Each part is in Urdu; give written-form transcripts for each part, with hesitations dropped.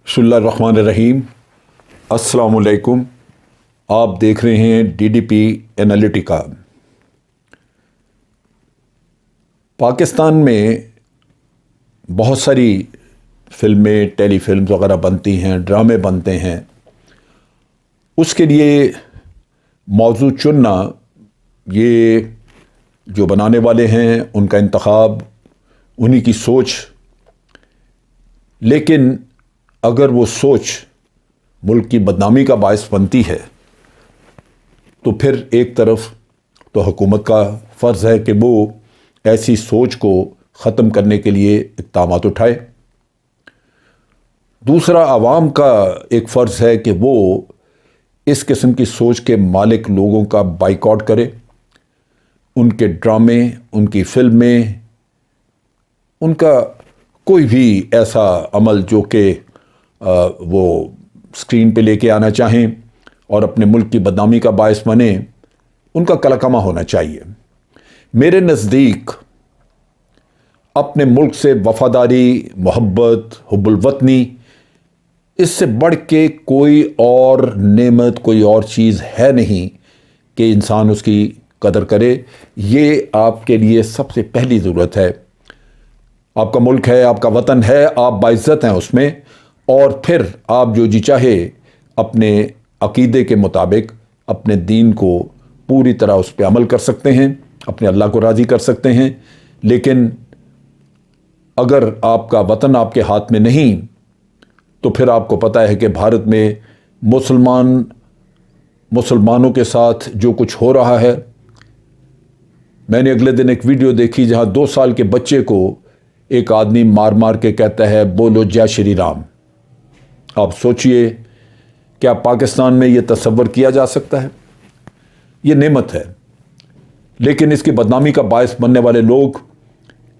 بسم اللہ الرحمن الرحیم۔ السلام علیکم۔ آپ دیکھ رہے ہیں DDP انالیٹیکا۔ پاکستان میں بہت ساری فلمیں، ٹیلی فلمز وغیرہ بنتی ہیں، ڈرامے بنتے ہیں۔ اس کے لیے موضوع چننا، یہ جو بنانے والے ہیں ان کا انتخاب، انہی کی سوچ۔ لیکن اگر وہ سوچ ملک کی بدنامی کا باعث بنتی ہے تو پھر ایک طرف تو حکومت کا فرض ہے کہ وہ ایسی سوچ کو ختم کرنے کے لیے اقدامات اٹھائے، دوسرا عوام کا ایک فرض ہے کہ وہ اس قسم کی سوچ کے مالک لوگوں کا بائیکاٹ کرے، ان کے ڈرامے، ان کی فلمیں، ان کا کوئی بھی ایسا عمل جو کہ وہ اسکرین پہ لے کے آنا چاہیں اور اپنے ملک کی بدنامی کا باعث بنے، ان کا کلکمہ ہونا چاہیے۔ میرے نزدیک اپنے ملک سے وفاداری، محبت، حب الوطنی، اس سے بڑھ کے کوئی اور نعمت، کوئی اور چیز ہے نہیں کہ انسان اس کی قدر کرے۔ یہ آپ کے لیے سب سے پہلی ضرورت ہے۔ آپ کا ملک ہے، آپ کا وطن ہے، آپ باعزت ہیں اس میں، اور پھر آپ جو جی چاہے اپنے عقیدے کے مطابق اپنے دین کو پوری طرح اس پہ عمل کر سکتے ہیں، اپنے اللہ کو راضی کر سکتے ہیں۔ لیکن اگر آپ کا وطن آپ کے ہاتھ میں نہیں تو پھر آپ کو پتہ ہے کہ بھارت میں مسلمانوں کے ساتھ جو کچھ ہو رہا ہے۔ میں نے اگلے دن ایک ویڈیو دیکھی جہاں 2 سال کے بچے کو ایک آدمی مار مار کے کہتا ہے بولو جے شری رام۔ آپ سوچئے، کیا پاکستان میں یہ تصور کیا جا سکتا ہے؟ یہ نعمت ہے، لیکن اس کی بدنامی کا باعث بننے والے لوگ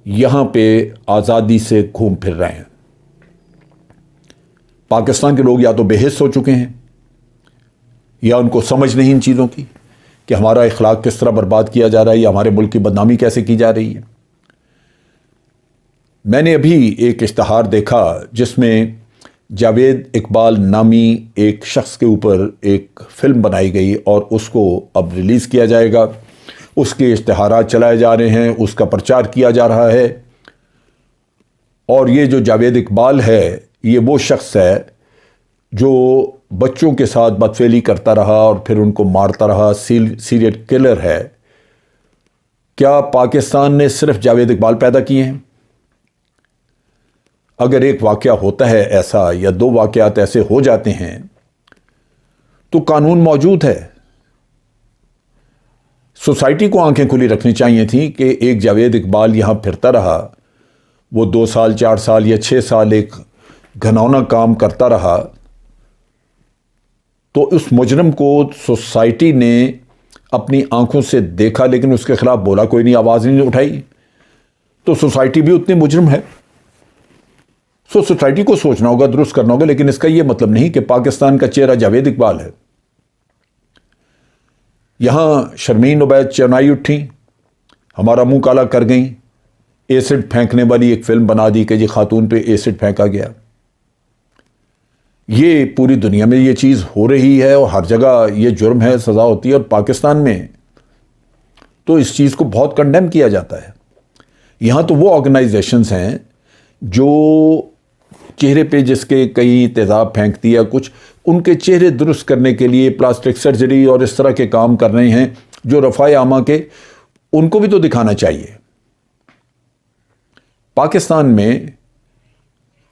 یہاں پہ آزادی سے گھوم پھر رہے ہیں۔ پاکستان کے لوگ یا تو بے حس ہو چکے ہیں، یا ان کو سمجھ نہیں ان چیزوں کی کہ ہمارا اخلاق کس طرح برباد کیا جا رہا ہے یا ہمارے ملک کی بدنامی کیسے کی جا رہی ہے۔ میں نے ابھی ایک اشتہار دیکھا جس میں جاوید اقبال نامی ایک شخص کے اوپر ایک فلم بنائی گئی اور اس کو اب ریلیز کیا جائے گا۔ اس کے اشتہارات چلائے جا رہے ہیں، اس کا پرچار کیا جا رہا ہے، اور یہ جو جاوید اقبال ہے یہ وہ شخص ہے جو بچوں کے ساتھ بدفعلی کرتا رہا اور پھر ان کو مارتا رہا، سیریل کلر ہے۔ کیا پاکستان نے صرف جاوید اقبال پیدا کیے ہیں؟ اگر ایک واقعہ ہوتا ہے ایسا یا 2 واقعات ایسے ہو جاتے ہیں تو قانون موجود ہے۔ سوسائٹی کو آنکھیں کھلی رکھنی چاہیے تھیں کہ ایک جاوید اقبال یہاں پھرتا رہا، وہ 2 سال 4 سال یا 6 سال ایک گھناؤنا کام کرتا رہا، تو اس مجرم کو سوسائٹی نے اپنی آنکھوں سے دیکھا لیکن اس کے خلاف بولا کوئی نہیں، آواز نہیں اٹھائی، تو سوسائٹی بھی اتنی مجرم ہے۔ سوسائٹی کو سوچنا ہوگا، درست کرنا ہوگا، لیکن اس کا یہ مطلب نہیں کہ پاکستان کا چہرہ جاوید اقبال ہے۔ یہاں شرمین عبید چنائی اٹھیں، ہمارا منہ کالا کر گئیں، ایسڈ پھینکنے والی ایک فلم بنا دی کہ جی خاتون پہ ایسڈ پھینکا گیا۔ یہ پوری دنیا میں یہ چیز ہو رہی ہے اور ہر جگہ یہ جرم ہے، سزا ہوتی ہے، اور پاکستان میں تو اس چیز کو بہت کنڈیم کیا جاتا ہے۔ یہاں تو وہ آرگنائزیشنز ہیں جو چہرے پہ جس کے کئی تیزاب پھینکتی ہے کچھ، ان کے چہرے درست کرنے کے لیے پلاسٹک سرجری اور اس طرح کے کام کر رہے ہیں جو رفع عامہ کے، ان کو بھی تو دکھانا چاہیے۔ پاکستان میں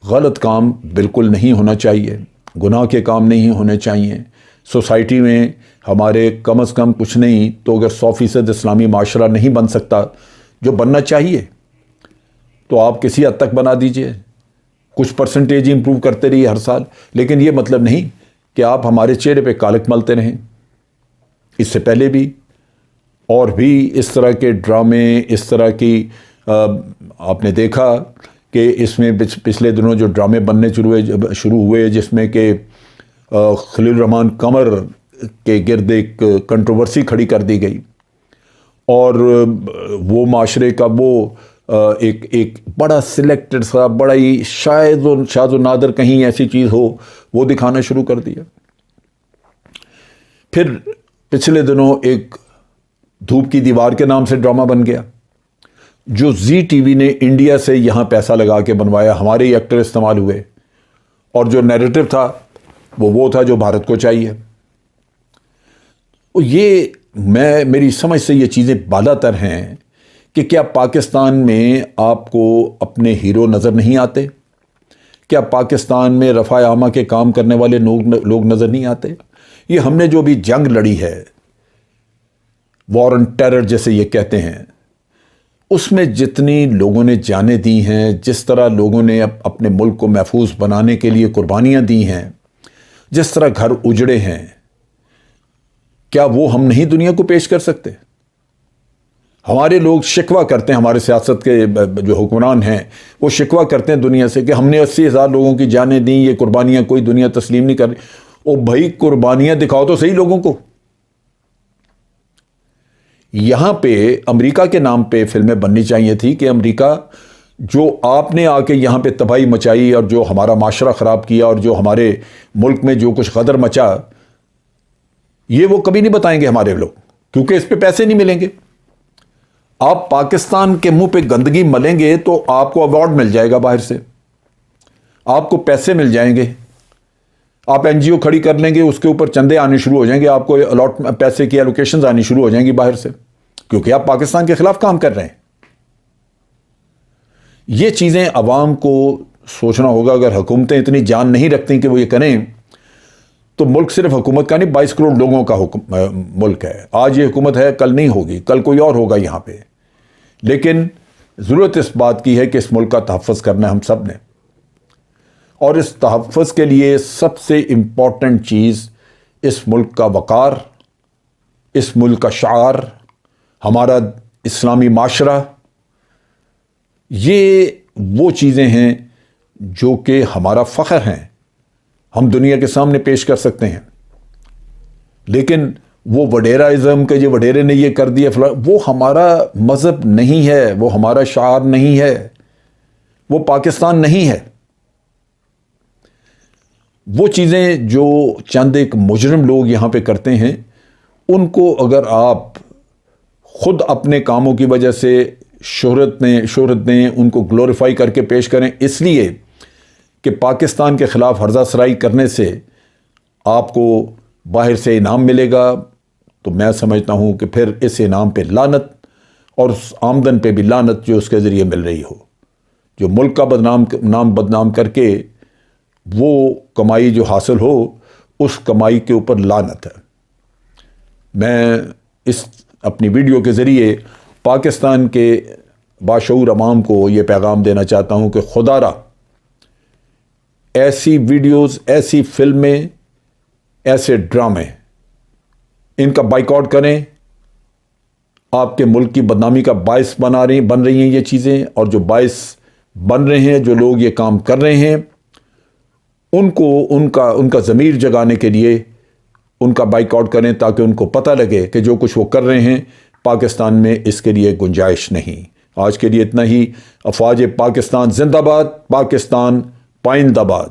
غلط کام بالکل نہیں ہونا چاہیے، گناہ کے کام نہیں ہونے چاہیے۔ سوسائٹی میں ہمارے کم از کم کچھ نہیں تو اگر 100% اسلامی معاشرہ نہیں بن سکتا جو بننا چاہیے تو آپ کسی حد تک بنا دیجئے، کچھ پرسنٹیج امپروو کرتے رہیے ہر سال، لیکن یہ مطلب نہیں کہ آپ ہمارے چہرے پہ کالک ملتے رہیں۔ اس سے پہلے بھی اور بھی اس طرح کے ڈرامے، اس طرح کی آپ نے دیکھا کہ اس میں پچھلے دنوں جو ڈرامے بننے شروع ہوئے جس میں کہ خلیل الرحمن قمر کے گرد ایک کنٹروورسی کھڑی کر دی گئی، اور وہ معاشرے کا وہ ایک بڑا سلیکٹڈ سا بڑا ہی شاذ و نادر کہیں ایسی چیز ہو وہ دکھانا شروع کر دیا۔ پھر پچھلے دنوں ایک دھوپ کی دیوار کے نام سے ڈرامہ بن گیا جو زی ٹی وی نے انڈیا سے یہاں پیسہ لگا کے بنوایا، ہمارے ہی ایکٹر استعمال ہوئے، اور جو نیریٹو تھا وہ تھا جو بھارت کو چاہیے۔ یہ میری سمجھ سے یہ چیزیں بالا تر ہیں کہ کیا پاکستان میں آپ کو اپنے ہیرو نظر نہیں آتے؟ کیا پاکستان میں رفع عامہ کے کام کرنے والے لوگ نظر نہیں آتے؟ یہ ہم نے جو بھی جنگ لڑی ہے، وار آن ٹیرر جیسے یہ کہتے ہیں، اس میں جتنی لوگوں نے جانیں دی ہیں، جس طرح لوگوں نے اپنے ملک کو محفوظ بنانے کے لیے قربانیاں دی ہیں، جس طرح گھر اجڑے ہیں، کیا وہ ہم نہیں دنیا کو پیش کر سکتے؟ ہمارے لوگ شکوہ کرتے ہیں، ہمارے سیاست کے جو حکمران ہیں وہ شکوہ کرتے ہیں دنیا سے کہ ہم نے 80,000 لوگوں کی جانیں دیں، یہ قربانیاں کوئی دنیا تسلیم نہیں کر رہی۔ او بھائی، قربانیاں دکھاؤ تو صحیح لوگوں کو۔ یہاں پہ امریکہ کے نام پہ فلمیں بننی چاہیے تھی کہ امریکہ جو آپ نے آ کے یہاں پہ تباہی مچائی اور جو ہمارا معاشرہ خراب کیا اور جو ہمارے ملک میں جو کچھ غدر مچا، یہ وہ کبھی نہیں بتائیں گے ہمارے لوگ، کیونکہ اس پہ پیسے نہیں ملیں گے۔ آپ پاکستان کے منہ پہ گندگی ملیں گے تو آپ کو ایوارڈ مل جائے گا باہر سے، آپ کو پیسے مل جائیں گے، آپ این جی او کھڑی کر لیں گے، اس کے اوپر چندے آنے شروع ہو جائیں گے، آپ کو پیسے کی ایلوکیشنز آنی شروع ہو جائیں گی باہر سے، کیونکہ آپ پاکستان کے خلاف کام کر رہے ہیں۔ یہ چیزیں عوام کو سوچنا ہوگا۔ اگر حکومتیں اتنی جان نہیں رکھتی کہ وہ یہ کریں تو ملک صرف حکومت کا نہیں، 22 کروڑ لوگوں کا ملک ہے۔ آج یہ حکومت ہے، کل نہیں ہوگی، کل کوئی اور ہوگا یہاں پہ، لیکن ضرورت اس بات کی ہے کہ اس ملک کا تحفظ کرنا ہے ہم سب نے، اور اس تحفظ کے لیے سب سے امپورٹنٹ چیز اس ملک کا وقار، اس ملک کا شعار، ہمارا اسلامی معاشرہ، یہ وہ چیزیں ہیں جو کہ ہمارا فخر ہیں، ہم دنیا کے سامنے پیش کر سکتے ہیں۔ لیکن وہ وڈیراازم کہ یہ وڈیرے نے یہ کر دیا، وہ ہمارا مذہب نہیں ہے، وہ ہمارا شعار نہیں ہے، وہ پاکستان نہیں ہے۔ وہ چیزیں جو چند ایک مجرم لوگ یہاں پہ کرتے ہیں، ان کو اگر آپ خود اپنے کاموں کی وجہ سے شہرت دیں، ان کو گلوریفائی کر کے پیش کریں، اس لیے کہ پاکستان کے خلاف ہرزہ سرائی کرنے سے آپ کو باہر سے انعام ملے گا، تو میں سمجھتا ہوں کہ پھر اس انعام پہ لعنت اور اس آمدن پہ بھی لعنت جو اس کے ذریعے مل رہی ہو، جو ملک کا نام بدنام کر کے وہ کمائی جو حاصل ہو، اس کمائی کے اوپر لعنت ہے۔ میں اس اپنی ویڈیو کے ذریعے پاکستان کے باشعور عوام کو یہ پیغام دینا چاہتا ہوں کہ خدا را ایسی ویڈیوز، ایسی فلمیں، ایسے ڈرامے، ان کا بائیکاٹ کریں۔ آپ کے ملک کی بدنامی کا باعث بن رہی ہیں یہ چیزیں، اور جو باعث بن رہے ہیں، جو لوگ یہ کام کر رہے ہیں، ان کو ان کا ضمیر جگانے کے لیے ان کا بائیکاٹ کریں، تاکہ ان کو پتہ لگے کہ جو کچھ وہ کر رہے ہیں پاکستان میں اس کے لیے گنجائش نہیں۔ آج کے لیے اتنا ہی۔ افواج پاکستان زندہ باد، پاکستان پائندہ باد۔